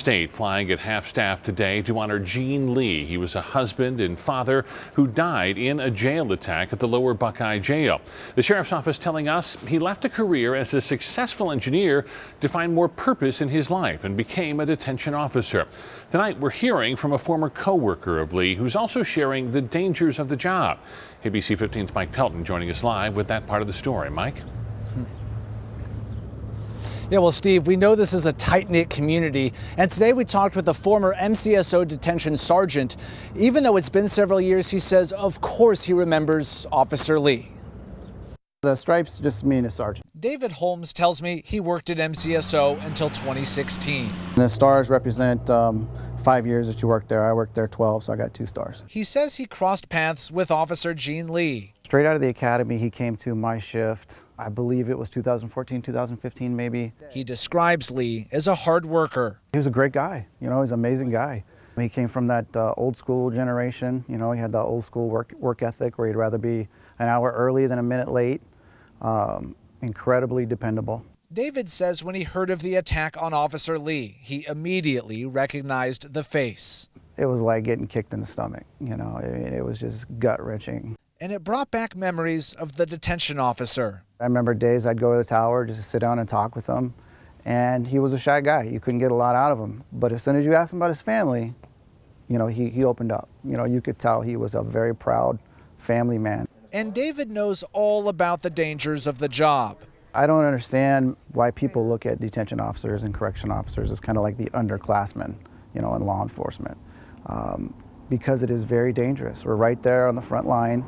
State flying at half-staff today to honor Gene Lee. He was a husband and father who died in a jail attack at the Lower Buckeye Jail. The sheriff's office telling us he left a career as a successful engineer to find more purpose in his life and became a detention officer. Tonight we're hearing from a former co-worker of Lee who's also sharing the dangers of the job. ABC 15's Mike Pelton joining us live with that part of the story. Mike? Yeah, well, Steve, we know this is a tight-knit community, and today we talked with a former MCSO detention sergeant. Even though it's been several years, he says, of course, he remembers Officer Lee. The stripes just mean a sergeant. David Holmes tells me he worked at MCSO until 2016. The stars represent 5 years that you worked there. I worked there 12, so I got 2 stars. He says he crossed paths with Officer Gene Lee. Straight out of the academy, he came to my shift. I believe it was 2014, 2015, maybe. He describes Lee as a hard worker. He was a great guy. You know, he's an amazing guy. He came from that old school generation. You know, he had that old school work ethic where he'd rather be an hour early than a minute late. Incredibly dependable. David says when he heard of the attack on Officer Lee, he immediately recognized the face. It was like getting kicked in the stomach. You know, it was just gut-wrenching. And it brought back memories of the detention officer. I remember days I'd go to the tower just to sit down and talk with him, and he was a shy guy. You couldn't get a lot out of him. But as soon as you asked him about his family, you know, he opened up. You know, you could tell he was a very proud family man. And David knows all about the dangers of the job. I don't understand why people look at detention officers and correction officers as kind of like the underclassmen, you know, in law enforcement, because it is very dangerous. We're right there on the front line.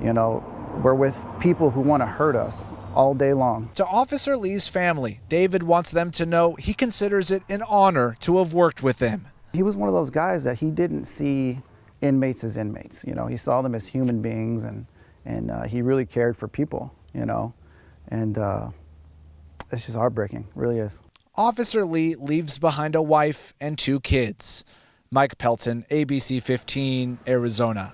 You know, we're with people who want to hurt us all day long. To Officer Lee's family, David wants them to know he considers it an honor to have worked with him. He was one of those guys that he didn't see inmates as inmates. You know, he saw them as human beings, and he really cared for people, you know, and it's just heartbreaking, it really is. Officer Lee leaves behind a wife and 2 kids. Mike Pelton, ABC 15, Arizona.